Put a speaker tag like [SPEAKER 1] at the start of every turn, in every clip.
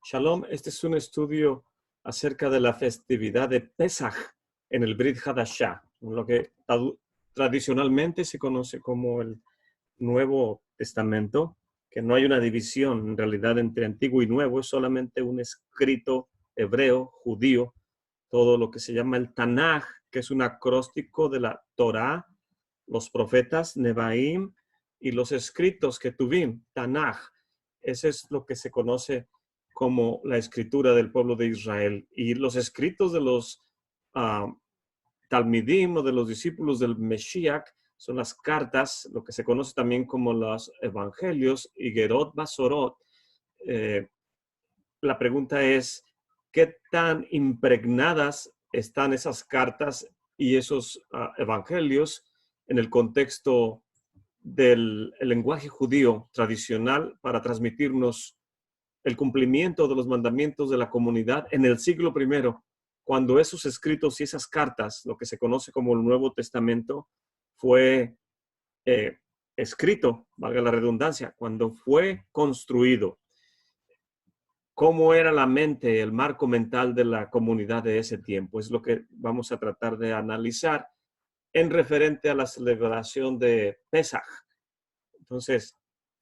[SPEAKER 1] Shalom, este es un estudio acerca de la festividad de Pesaj en el Brit Hadashah, lo que tradicionalmente se conoce como el Nuevo Testamento, que no hay una división en realidad entre Antiguo y Nuevo, es solamente un escrito hebreo, judío, todo lo que se llama el Tanaj, que es un acróstico de la Torá, los profetas, Nebaim, y los escritos que tuvimos, Tanaj. Ese es lo que se conoce como la escritura del pueblo de Israel. Y los escritos de los Talmidim o de los discípulos del Mesías son las cartas, lo que se conoce también como los evangelios y Gerot Basorot. La pregunta es, ¿qué tan impregnadas están esas cartas y esos evangelios en el contexto del lenguaje judío tradicional para transmitirnos el cumplimiento de los mandamientos de la comunidad en el siglo I, cuando esos escritos y esas cartas, lo que se conoce como el Nuevo Testamento, fue escrito, valga la redundancia, cuando fue construido? ¿Cómo era la mente, el marco mental de la comunidad de ese tiempo? Es lo que vamos a tratar de analizar en referente a la celebración de Pesaj. Entonces,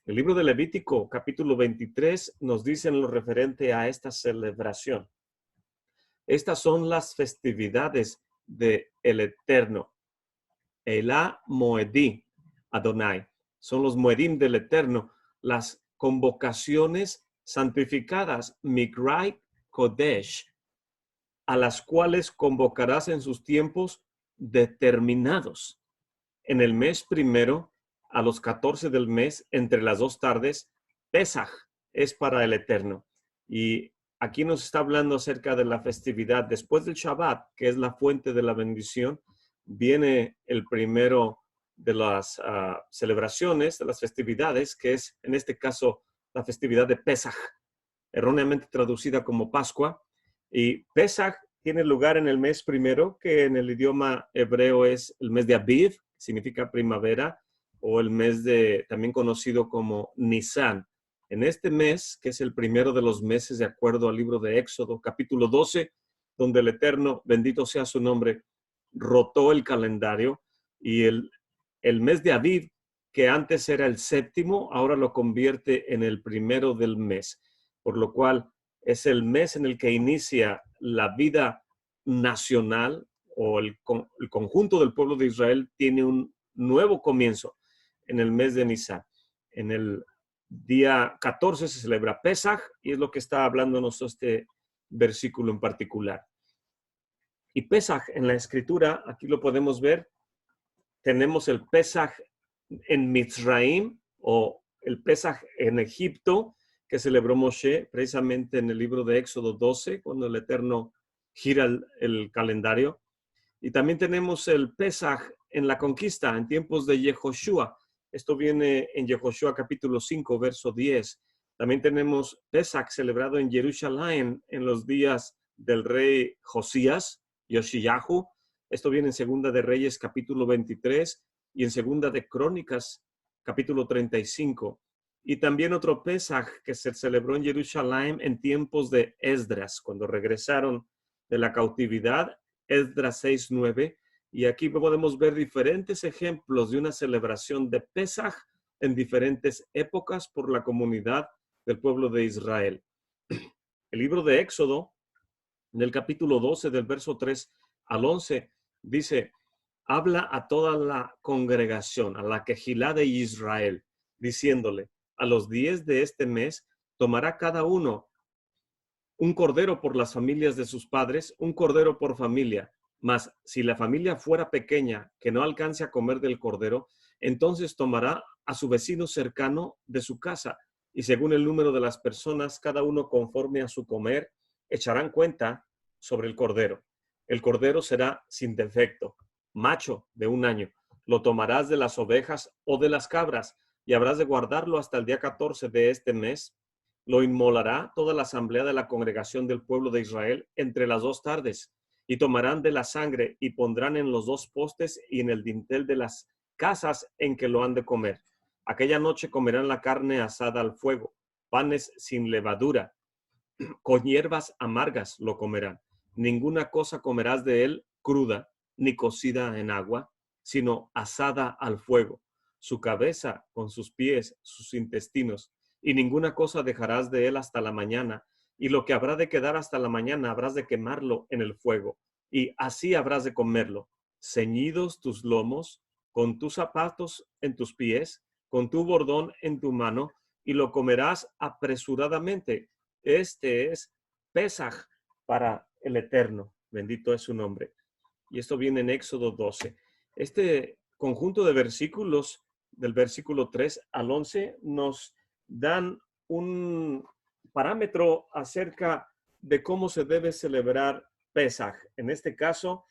[SPEAKER 1] el libro de Levítico, capítulo 23, nos dice en lo referente a esta celebración. Estas son las festividades del Eterno. Elá Moedí, Adonai. Son los Moedim del Eterno, las convocaciones santificadas, Mikrai Kodesh, a las cuales convocarás en sus tiempos determinados. En el mes primero, a los 14 del mes, entre las 2 tardes, Pesaj es para el Eterno. Y aquí nos está hablando acerca de la festividad después del Shabbat, que es la fuente de la bendición. Viene el primero de las celebraciones, de las festividades, que es en este caso la festividad de Pesaj, erróneamente traducida como Pascua. Y Pesaj tiene lugar en el mes primero, que en el idioma hebreo es el mes de Aviv, significa primavera, o el mes también conocido como Nisan. En este mes, que es el primero de los meses de acuerdo al libro de Éxodo, capítulo 12, donde el Eterno, bendito sea su nombre, rotó el calendario, y el mes de Aviv, que antes era el séptimo, ahora lo convierte en el primero del mes, por lo cual es el mes en el que inicia la vida nacional, o el conjunto del pueblo de Israel tiene un nuevo comienzo en el mes de Nisan. En el día 14 se celebra Pesaj, y es lo que está hablándonos este versículo en particular. Y Pesaj en la escritura, aquí lo podemos ver, tenemos el Pesaj en Mitzraim, o el Pesaj en Egipto, que celebró Moshe precisamente en el libro de Éxodo 12, cuando el Eterno gira el calendario. Y también tenemos el Pesaj en la conquista, en tiempos de Yehoshua. Esto viene en Yehoshua capítulo 5, verso 10. También tenemos Pesaj celebrado en Jerusalén en los días del rey Josías, Yoshiyahu. Esto viene en Segunda de Reyes capítulo 23 y en Segunda de Crónicas capítulo 35. Y también otro Pesaj que se celebró en Jerusalén en tiempos de Esdras, cuando regresaron de la cautividad, Esdras 6:9, y aquí podemos ver diferentes ejemplos de una celebración de Pesaj en diferentes épocas por la comunidad del pueblo de Israel. El libro de Éxodo, en el capítulo 12, del verso 3 al 11, dice, habla a toda la congregación, a la Quejilá de Israel, diciéndole, a los 10 de este mes tomará cada uno un cordero por las familias de sus padres, un cordero por familia. Mas si la familia fuera pequeña, que no alcance a comer del cordero, entonces tomará a su vecino cercano de su casa, y según el número de las personas, cada uno conforme a su comer, echarán cuenta sobre el cordero. El cordero será sin defecto, macho de 1 año. Lo tomarás de las ovejas o de las cabras, y habrás de guardarlo hasta el día 14 de este mes. Lo inmolará toda la asamblea de la congregación del pueblo de Israel entre las 2 tardes, y tomarán de la sangre y pondrán en los 2 postes y en el dintel de las casas en que lo han de comer. Aquella noche comerán la carne asada al fuego, panes sin levadura, con hierbas amargas lo comerán. Ninguna cosa comerás de él cruda, ni cocida en agua, sino asada al fuego. Su cabeza con sus pies, sus intestinos, y ninguna cosa dejarás de él hasta la mañana. Y lo que habrá de quedar hasta la mañana habrás de quemarlo en el fuego, y así habrás de comerlo. Ceñidos tus lomos, con tus zapatos en tus pies, con tu bordón en tu mano, y lo comerás apresuradamente. Este es Pesaj para el Eterno. Bendito es su nombre. Y esto viene en Éxodo 12. Este conjunto de versículos, del versículo 3 al 11, nos dan un parámetro acerca de cómo se debe celebrar Pesaj. En este caso,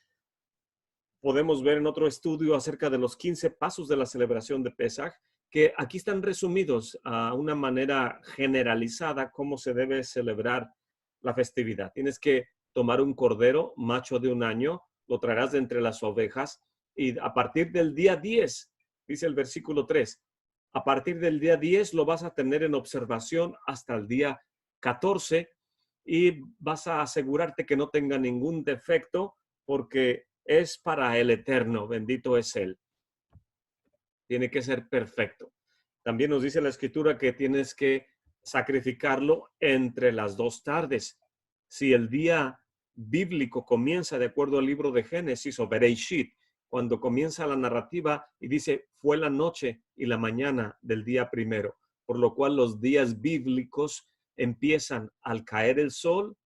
[SPEAKER 1] podemos ver en otro estudio acerca de los 15 pasos de la celebración de Pesaj, que aquí están resumidos a una manera generalizada cómo se debe celebrar la festividad. Tienes que tomar un cordero macho de 1 año, lo traerás de entre las ovejas y a partir del día 10, dice el versículo 3, a partir del día 10 lo vas a tener en observación hasta el día 14 y vas a asegurarte que no tenga ningún defecto porque es para el Eterno, bendito es Él. Tiene que ser perfecto. También nos dice la Escritura que tienes que sacrificarlo entre las 2 tardes. Si el día bíblico comienza de acuerdo al libro de Génesis o Bereshit, cuando comienza la narrativa y dice fue la noche y la mañana del día primero, por lo cual los días bíblicos empiezan al caer el sol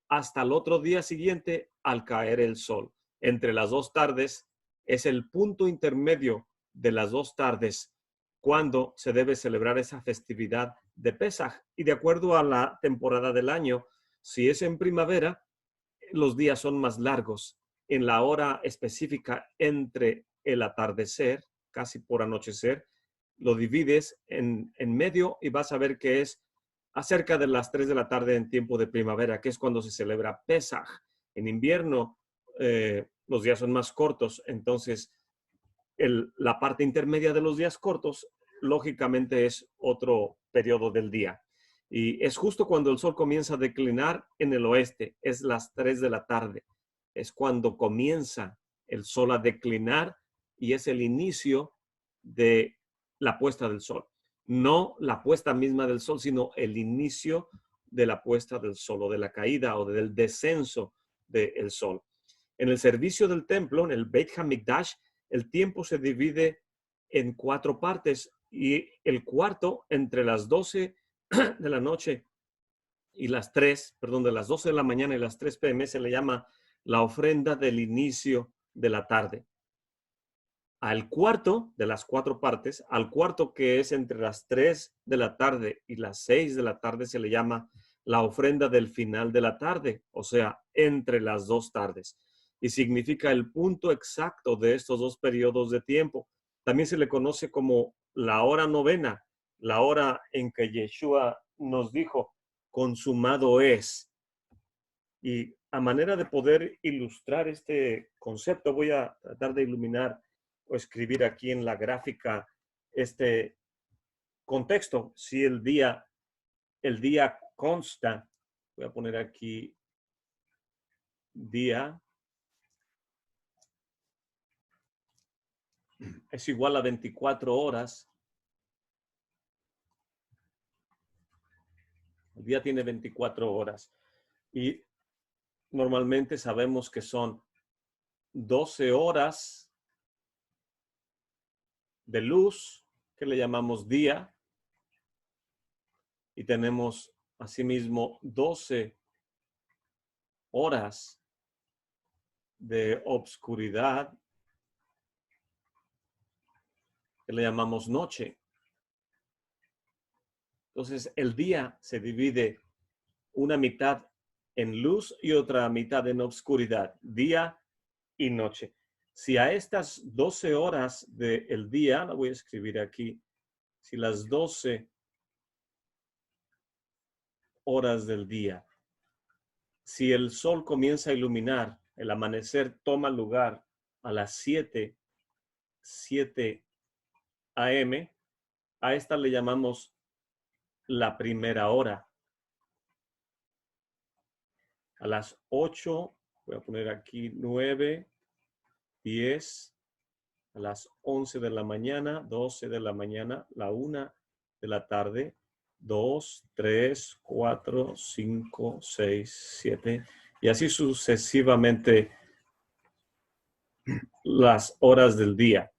[SPEAKER 1] hasta el otro día siguiente al caer el sol. Entre las 2 tardes es el punto intermedio de las 2 tardes cuando se debe celebrar esa festividad de Pesaj. Y de acuerdo a la temporada del año, si es en primavera, los días son más largos. En la hora específica entre el atardecer, casi por anochecer, lo divides en medio y vas a ver que es acerca de las 3 de la tarde en tiempo de primavera, que es cuando se celebra Pesaj. En invierno los días son más cortos, entonces la parte intermedia de los días cortos, lógicamente es otro periodo del día. Y es justo cuando el sol comienza a declinar en el oeste, es las 3 de la tarde. Es cuando comienza el sol a declinar y es el inicio de la puesta del sol. No la puesta misma del sol, sino el inicio de la puesta del sol o de la caída o del descenso del sol. En el servicio del templo, en el Beit HaMikdash, el tiempo se divide en 4 partes y el cuarto entre las 12 de la noche y las 3, perdón, de las 12 de la mañana y las 3 p.m. se le llama la ofrenda del inicio de la tarde. Al cuarto de las 4 partes, al cuarto que es entre las 3 de la tarde y las 6 de la tarde se le llama la ofrenda del final de la tarde, o sea, entre las 2 tardes. Y significa el punto exacto de estos 2 periodos de tiempo. También se le conoce como la hora novena, la hora en que Yeshua nos dijo, consumado es. Y a manera de poder ilustrar este concepto, voy a tratar de iluminar o escribir aquí en la gráfica este contexto. Si el día consta, voy a poner aquí día, es igual a 24 horas. El día tiene 24 horas y normalmente sabemos que son 12 horas de luz, que le llamamos día, y tenemos asimismo 12 horas de obscuridad, que le llamamos noche. Entonces, el día se divide una mitad en luz y otra mitad en obscuridad, día y noche. Si a estas 12 horas del día, la voy a escribir aquí, si las 12 horas del día, si el sol comienza a iluminar, el amanecer toma lugar a las 7 a.m., a esta le llamamos la primera hora. A las 8, voy a poner aquí 9, 10, a las 11 de la mañana, 12 de la mañana, la 1 de la tarde, 2, 3, 4, 5, 6, 7, y así sucesivamente las horas del día.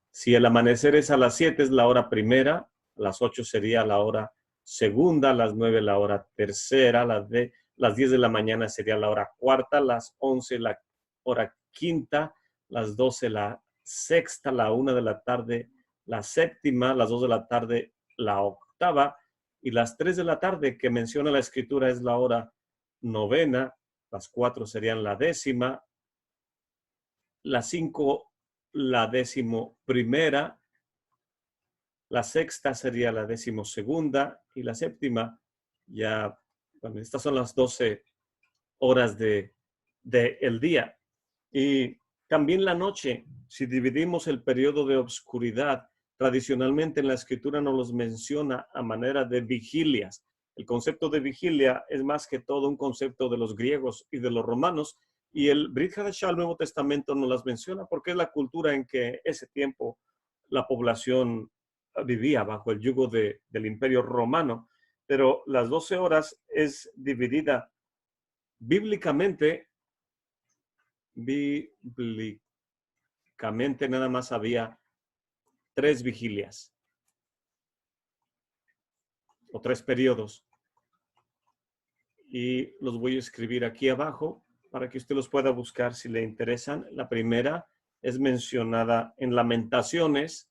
[SPEAKER 1] Si el amanecer es a las 7 es la hora primera, a las 8 sería la hora segunda, a las 9 la hora tercera, las 10 de la mañana sería la hora cuarta, las 11 la hora quinta, las 12 la sexta, la 1 de la tarde la séptima, las 2 de la tarde la octava, y las 3 de la tarde que menciona la escritura es la hora novena, las 4 serían la décima, las 5 la 11ª, la sexta sería la 12ª y la séptima ya, bueno, estas son las 12 horas del día. Y también la noche, si dividimos el periodo de obscuridad, tradicionalmente en la escritura nos los menciona a manera de vigilias. El concepto de vigilia es más que todo un concepto de los griegos y de los romanos, y el Brit Hadashah, el Nuevo Testamento, nos las menciona porque es la cultura en que ese tiempo la población vivía bajo el yugo del Imperio Romano. Pero las 12 horas es dividida bíblicamente nada más había 3 vigilias o 3 periodos, y los voy a escribir aquí abajo para que usted los pueda buscar si le interesan. La primera es mencionada en Lamentaciones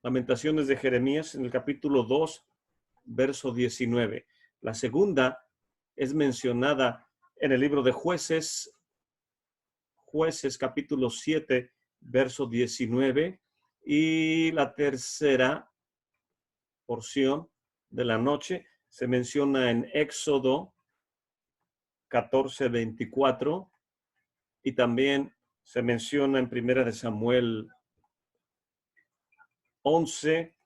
[SPEAKER 1] de Jeremías, en el capítulo 2, verso 19. La segunda es mencionada en el libro de Jueces, capítulo 7, verso 19. Y la tercera porción de la noche se menciona en Éxodo 14, 24, y también se menciona en Primera de Samuel 11,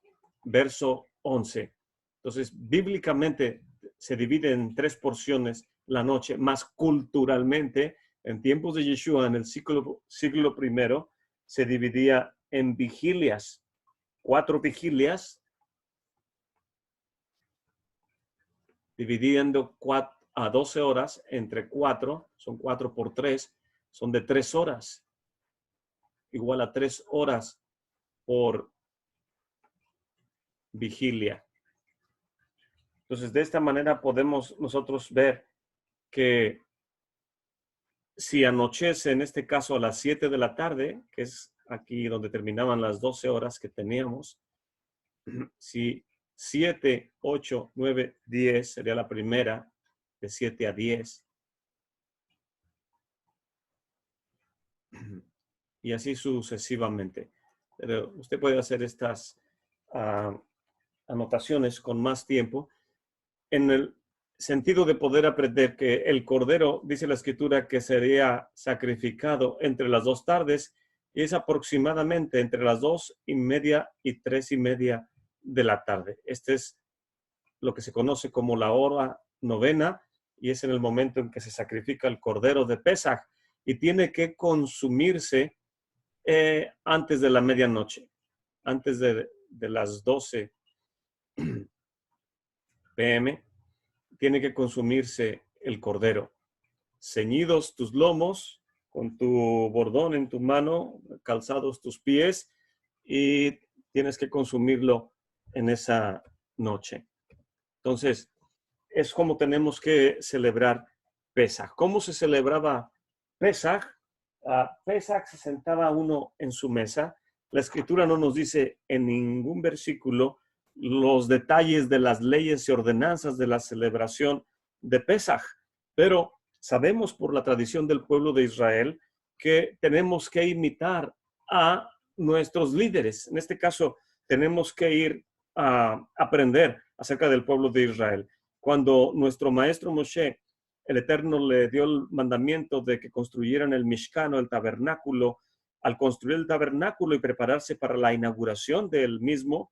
[SPEAKER 1] verso 11. Entonces, bíblicamente se divide en 3 porciones la noche, más culturalmente, en tiempos de Yeshua, en el siglo I, se dividía en vigilias, 4 vigilias, dividiendo a 12 horas entre 4, son 4 por 3, son de 3 horas, igual a 3 horas por vigilia. Entonces, de esta manera podemos nosotros ver que si anochece, en este caso a las 7 de la tarde, que es aquí donde terminaban las 12 horas que teníamos, si 7, 8, 9, 10 sería la primera, de 7 a 10. Y así sucesivamente. Pero usted puede hacer estas anotaciones con más tiempo, en el sentido de poder aprender que el cordero, dice la escritura, que sería sacrificado entre las 2 tardes, y es aproximadamente entre las 2:30 y 3:30 de la tarde. Este es lo que se conoce como la hora novena, y es en el momento en que se sacrifica el cordero de Pesaj, y tiene que consumirse antes de la medianoche, antes de las 12 p.m., tiene que consumirse el cordero. Ceñidos tus lomos, con tu bordón en tu mano, calzados tus pies, y tienes que consumirlo en esa noche. Entonces, es como tenemos que celebrar Pesaj. ¿Cómo se celebraba Pesaj? Pesaj se sentaba uno en su mesa. La escritura no nos dice en ningún versículo los detalles de las leyes y ordenanzas de la celebración de Pesaj, pero sabemos por la tradición del pueblo de Israel que tenemos que imitar a nuestros líderes. En este caso, tenemos que ir a aprender acerca del pueblo de Israel. Cuando nuestro maestro Moshe, el Eterno, le dio el mandamiento de que construyeran el Mishkan, el tabernáculo, al construir el tabernáculo y prepararse para la inauguración del mismo,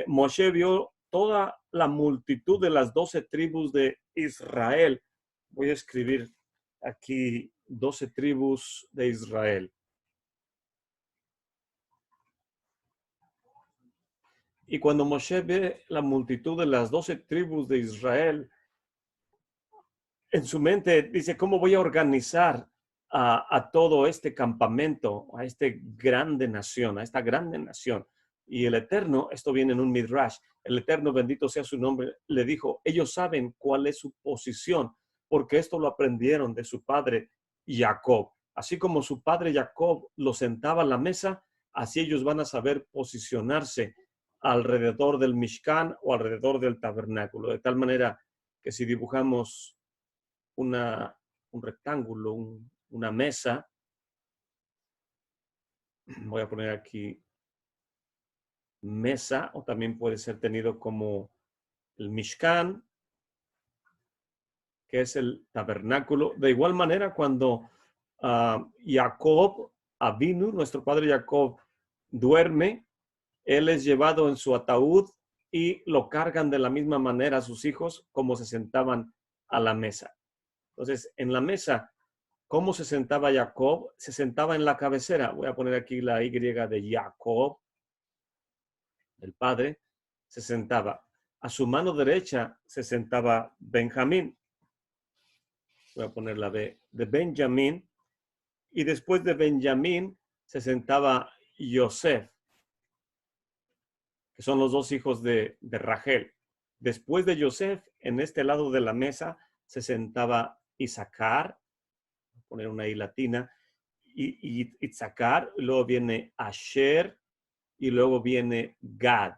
[SPEAKER 1] Moshe vio toda la multitud de las 12 tribus de Israel. Voy a escribir aquí 12 tribus de Israel. Y cuando Moshe ve la multitud de las 12 tribus de Israel, en su mente dice, ¿cómo voy a organizar a todo este campamento, a esta grande nación, a esta grande nación? Y el Eterno, esto viene en un Midrash, el Eterno, bendito sea su nombre, le dijo, ellos saben cuál es su posición, porque esto lo aprendieron de su padre Jacob. Así como su padre Jacob lo sentaba a la mesa, así ellos van a saber posicionarse alrededor del Mishkan o alrededor del tabernáculo, de tal manera que si dibujamos un rectángulo, una mesa, voy a poner aquí mesa, o también puede ser tenido como el Mishkan, que es el tabernáculo. De igual manera, cuando Jacob Avinu, nuestro padre Jacob, duerme, él es llevado en su ataúd y lo cargan de la misma manera a sus hijos como se sentaban a la mesa. Entonces, en la mesa, ¿cómo se sentaba Jacob? Se sentaba en la cabecera. Voy a poner aquí la Y de Jacob, el padre. Se sentaba. A su mano derecha se sentaba Benjamín. Voy a poner la B de Benjamín. Y después de Benjamín se sentaba Yosef, que son los dos hijos de Rachel. Después de Yosef, en este lado de la mesa, se sentaba Isaacar, voy a poner una I latina, y Isaacar, luego viene Asher, y luego viene Gad.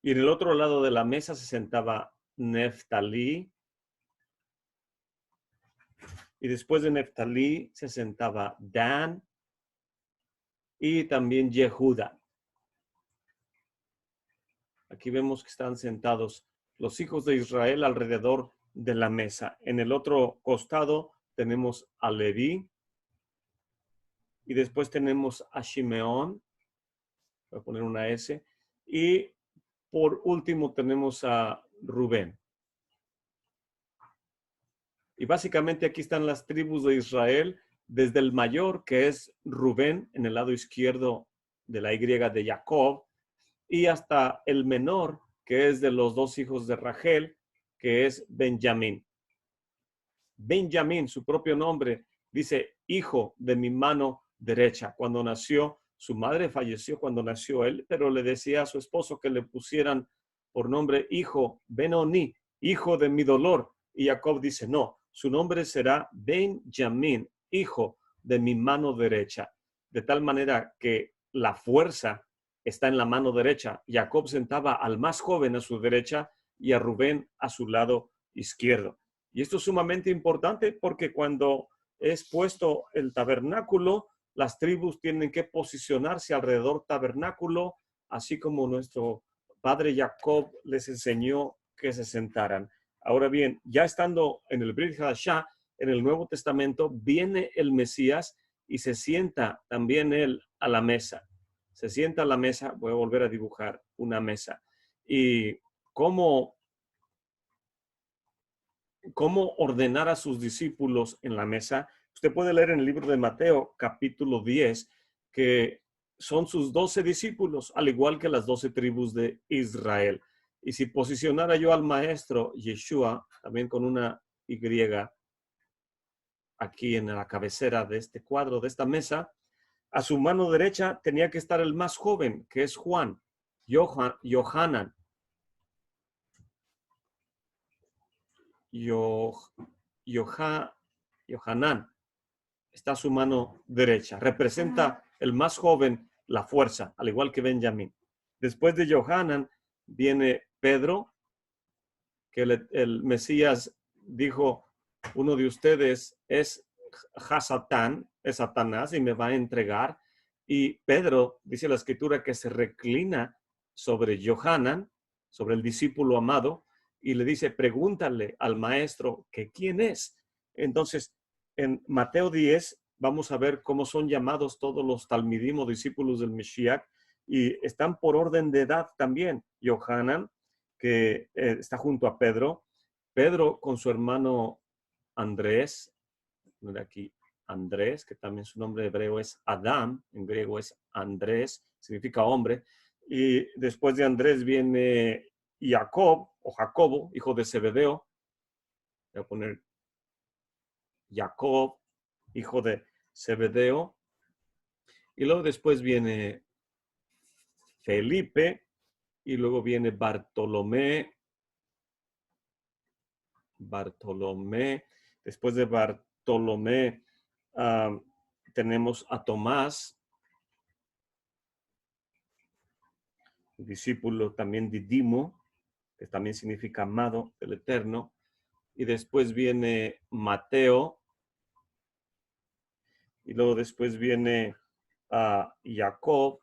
[SPEAKER 1] Y en el otro lado de la mesa se sentaba Neftalí, y después de Neftalí se sentaba Dan y también Yehuda. Aquí vemos que están sentados los hijos de Israel alrededor de la mesa. En el otro costado tenemos a Leví y después tenemos a Shimeón. Voy a poner una S. Y por último tenemos a Rubén. Y básicamente aquí están las tribus de Israel, desde el mayor, que es Rubén, en el lado izquierdo de la Y de Jacob, y hasta el menor, que es de los dos hijos de Rachel, que es Benjamín. Benjamín, su propio nombre, dice, hijo de mi mano derecha. Cuando nació, su madre falleció cuando nació él, pero le decía a su esposo que le pusieran por nombre hijo Benoni, hijo de mi dolor. Y Jacob dice, no, su nombre será Benjamín, hijo de mi mano derecha. De tal manera que la fuerza está en la mano derecha. Jacob sentaba al más joven a su derecha y a Rubén a su lado izquierdo. Y esto es sumamente importante porque cuando es puesto el tabernáculo, las tribus tienen que posicionarse alrededor del tabernáculo, así como nuestro padre Jacob les enseñó que se sentaran. Ahora bien, ya estando en el Brit Hadashah, en el Nuevo Testamento, viene el Mesías y se sienta también él a la mesa. Se sienta a la mesa, voy a volver a dibujar una mesa. Y cómo ordenar a sus discípulos en la mesa. Usted puede leer en el libro de Mateo, capítulo 10, que son sus 12 discípulos, al igual que las 12 tribus de Israel. Y si posicionara yo al maestro Yeshua, también con una Y aquí en la cabecera de este cuadro, de esta mesa, a su mano derecha tenía que estar el más joven, que es Juan, Yohanan. Yohanan está a su mano derecha. Representa el más joven, la fuerza, al igual que Benjamín. Después de Yohanan viene Pedro, que el Mesías dijo, uno de ustedes es Hasatán, es Satanás y me va a entregar. Y Pedro, dice la escritura, que se reclina sobre Yohanan, sobre el discípulo amado, y le dice, pregúntale al maestro que quién es. Entonces, en Mateo 10 vamos a ver cómo son llamados todos los talmidim o discípulos del Mesías, y están por orden de edad también. Yohanan, que está junto a Pedro, Pedro con su hermano Andrés, de aquí Andrés, que también su nombre hebreo es Adam, en griego es Andrés, significa hombre, y después de Andrés viene Jacob o Jacobo, hijo de Zebedeo. Voy a poner Jacob, hijo de Zebedeo, y luego después viene Felipe, y luego viene Bartolomé, después de Bartolomé tenemos a Tomás, discípulo también Didimo, que también significa amado del Eterno, y después viene Mateo, y luego después viene Jacob,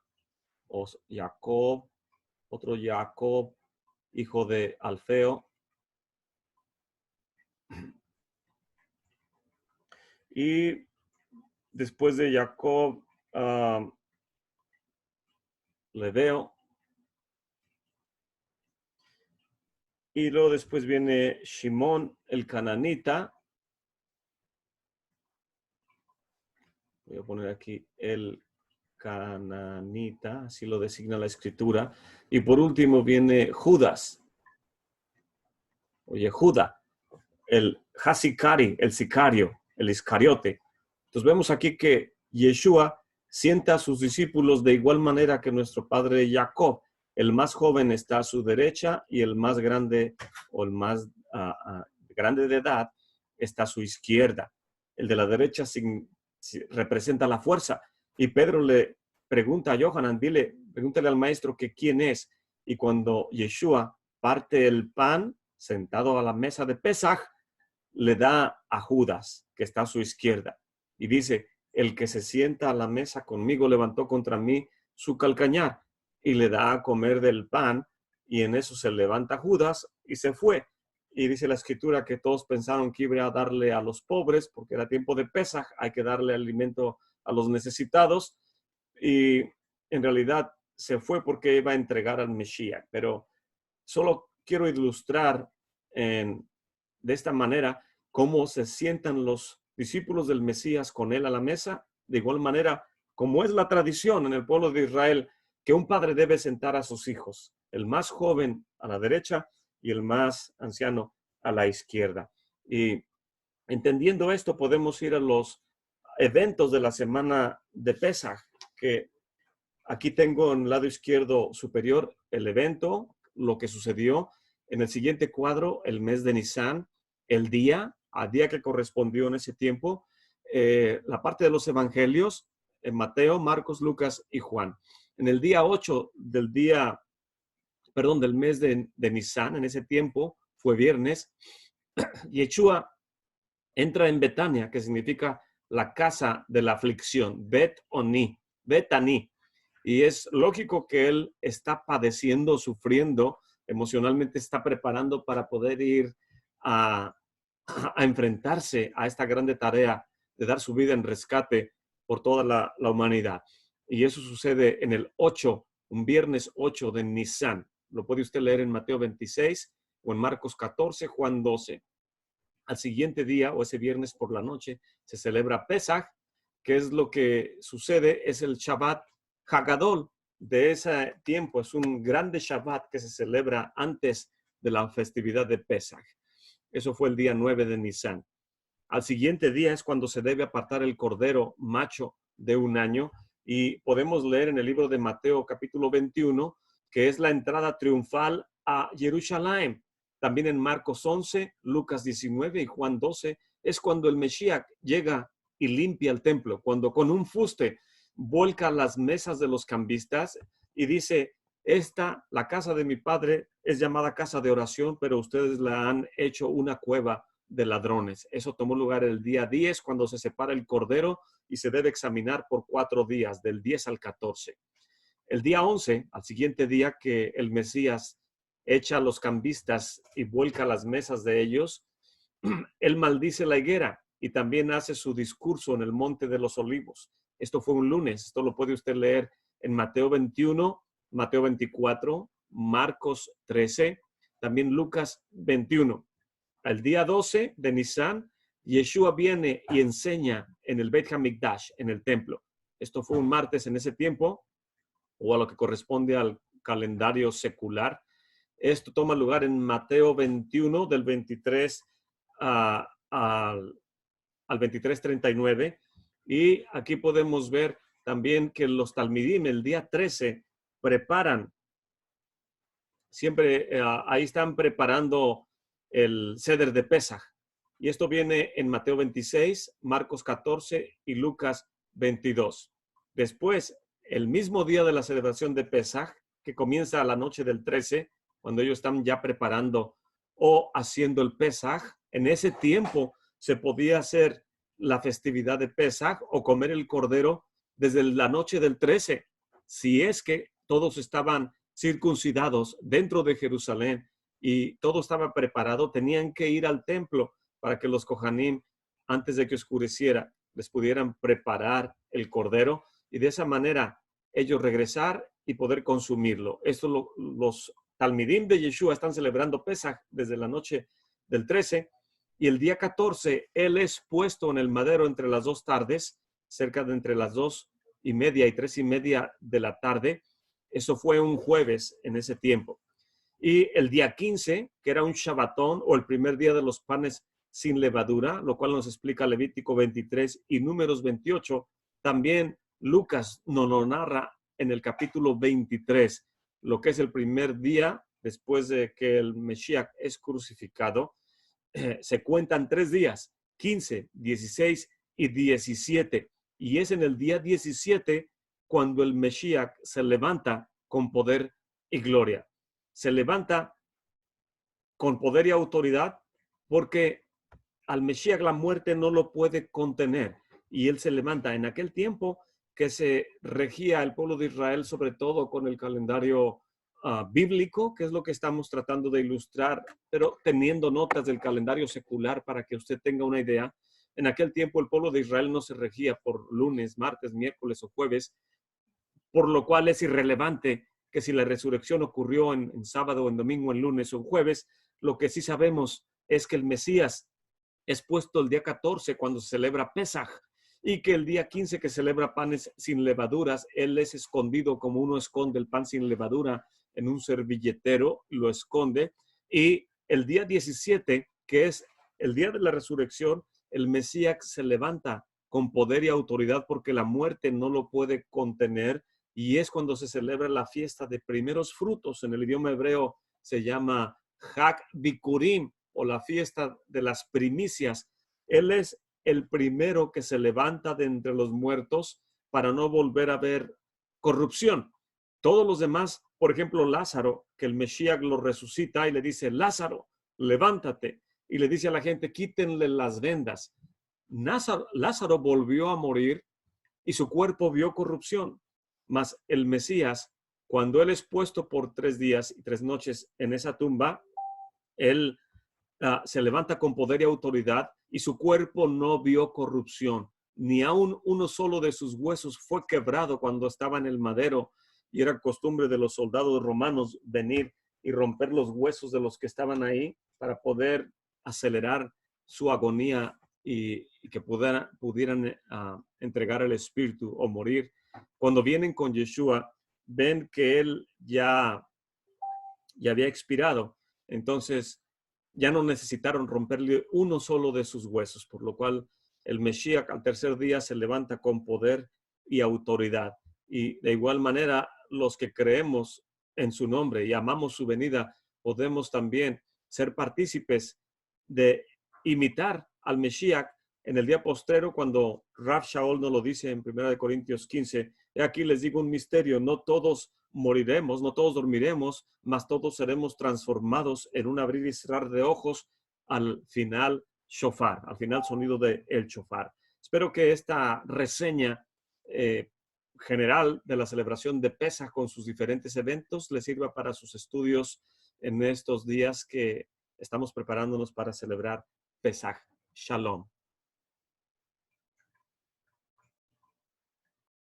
[SPEAKER 1] otro Jacob, hijo de Alfeo, y después de Jacob, Leveo, y luego después viene Shimón el cananita. Voy a poner aquí el cananita, así lo designa la escritura. Y por último viene Judas, oye, Judá, el Hasikari, el sicario, el Iscariote. Entonces vemos aquí que Yeshua sienta a sus discípulos de igual manera que nuestro padre Jacob. El más joven está a su derecha y el más grande o el más grande de edad está a su izquierda. El de la derecha representa la fuerza. Y Pedro le pregunta a Yohanan, pregúntale al maestro que quién es. Y cuando Yeshua parte el pan sentado a la mesa de Pesaj, le da a Judas, que está a su izquierda. Y dice, el que se sienta a la mesa conmigo levantó contra mí su calcañar, y le da a comer del pan, y en eso se levanta Judas y se fue. Y dice la escritura que todos pensaron que iba a darle a los pobres, porque era tiempo de Pesaj, hay que darle alimento a los necesitados, y en realidad se fue porque iba a entregar al Mesías. Pero solo quiero ilustrar de esta manera cómo se sientan los discípulos del Mesías con él a la mesa, de igual manera como es la tradición en el pueblo de Israel, que un padre debe sentar a sus hijos, el más joven a la derecha y el más anciano a la izquierda. Y entendiendo esto, podemos ir a los eventos de la semana de Pesaj, que aquí tengo en el lado izquierdo superior el evento, lo que sucedió. En el siguiente cuadro, el mes de Nisan, el día, al día que correspondió en ese tiempo, la parte de los evangelios, en Mateo, Marcos, Lucas y Juan. En el día 8 del mes de Nisan, en ese tiempo, fue viernes, Yeshua entra en Betania, que significa la casa de la aflicción, Betani. Y es lógico que él está padeciendo, sufriendo, emocionalmente está preparando para poder ir a enfrentarse a esta grande tarea de dar su vida en rescate por toda la humanidad. Y eso sucede en el 8, un viernes 8 de Nisan. Lo puede usted leer en Mateo 26 o en Marcos 14, Juan 12. Al siguiente día o ese viernes por la noche se celebra Pesaj, que es lo que sucede, es el Shabbat Hagadol de ese tiempo. Es un grande Shabbat que se celebra antes de la festividad de Pesaj. Eso fue el día 9 de Nisan. Al siguiente día es cuando se debe apartar el cordero macho de un año, y podemos leer en el libro de Mateo capítulo 21 que es la entrada triunfal a Jerusalén. También en Marcos 11, Lucas 19 y Juan 12 es cuando el Mesías llega y limpia el templo, cuando con un fuste volca las mesas de los cambistas y dice, la casa de mi padre es llamada casa de oración, pero ustedes la han hecho una cueva de ladrones. Eso tomó lugar el día 10, cuando se separa el cordero y se debe examinar por 4 días, del 10 al 14. El día 11, al siguiente día que el Mesías echa a los cambistas y vuelca las mesas de ellos, él maldice la higuera y también hace su discurso en el Monte de los Olivos. Esto fue un lunes, esto lo puede usted leer en Mateo 21, Mateo 24, Marcos 13, también Lucas 21. Al día 12 de Nisan, Yeshua viene y enseña en el Beit HaMikdash, en el templo. Esto fue un martes en ese tiempo, o a lo que corresponde al calendario secular. Esto toma lugar en Mateo 21, del 23 al 23:39. Y aquí podemos ver también que los talmidim el día 13 preparan, siempre ahí están preparando el Seder de Pesaj. Y esto viene en Mateo 26, Marcos 14 y Lucas 22. Después, el mismo día de la celebración de Pesaj, que comienza a la noche del 13, cuando ellos están ya preparando o haciendo el Pesaj, en ese tiempo se podía hacer la festividad de Pesaj o comer el cordero desde la noche del 13, si es que todos estaban circuncidados dentro de Jerusalén y todo estaba preparado, tenían que ir al templo para que los Kohanim, antes de que oscureciera, les pudieran preparar el cordero y de esa manera ellos regresar y poder consumirlo. Esto los talmidim de Yeshua están celebrando Pesaj desde la noche del 13 y el día 14 él es puesto en el madero entre las 2 tardes, cerca de entre las 2:30 y 3:30 de la tarde. Eso fue un jueves en ese tiempo. Y el día 15, que era un Shabbatón o el primer día de los panes sin levadura, lo cual nos explica Levítico 23 y Números 28, también Lucas nos lo narra en el capítulo 23, lo que es el primer día después de que el Mesías es crucificado. Se cuentan 3 días, 15, 16 y 17. Y es en el día 17 cuando el Mesías se levanta con poder y gloria. Se levanta con poder y autoridad porque al Mesías la muerte no lo puede contener y él se levanta. En aquel tiempo que se regía el pueblo de Israel sobre todo con el calendario bíblico, que es lo que estamos tratando de ilustrar, pero teniendo notas del calendario secular para que usted tenga una idea. En aquel tiempo el pueblo de Israel no se regía por lunes, martes, miércoles o jueves, por lo cual es irrelevante que si la resurrección ocurrió en sábado, en domingo, en lunes o en jueves. Lo que sí sabemos es que el Mesías es puesto el día 14 cuando se celebra Pesaj y que el día 15 que celebra panes sin levaduras, él es escondido como uno esconde el pan sin levadura en un servilletero, lo esconde. Y el día 17, que es el día de la resurrección, el Mesías se levanta con poder y autoridad porque la muerte no lo puede contener y es cuando se celebra la fiesta de primeros frutos. En el idioma hebreo se llama Hag Bikurim o la fiesta de las primicias. Él es el primero que se levanta de entre los muertos para no volver a ver corrupción. Todos los demás, por ejemplo, Lázaro, que el Mesías lo resucita y le dice, Lázaro, levántate. Y le dice a la gente, quítenle las vendas. Lázaro volvió a morir y su cuerpo vio corrupción. Mas el Mesías, cuando él es puesto por 3 días y 3 noches en esa tumba, él se levanta con poder y autoridad y su cuerpo no vio corrupción. Ni aún uno solo de sus huesos fue quebrado cuando estaba en el madero y era costumbre de los soldados romanos venir y romper los huesos de los que estaban ahí para poder acelerar su agonía y que pudieran entregar el espíritu o morir. Cuando vienen con Yeshua, ven que él ya había expirado. Entonces, ya no necesitaron romperle uno solo de sus huesos, por lo cual el Mesías al tercer día se levanta con poder y autoridad. Y de igual manera, los que creemos en su nombre y amamos su venida, podemos también ser partícipes de imitar al Mesías en el día postrero, cuando Rav Shaul nos lo dice en 1 Corintios 15. Aquí les digo un misterio, no todos moriremos, no todos dormiremos, mas todos seremos transformados en un abrir y cerrar de ojos al final shofar, al final sonido de el shofar. Espero que esta reseña general de la celebración de Pesaj con sus diferentes eventos les sirva para sus estudios en estos días que estamos preparándonos para celebrar Pesaj. Shalom.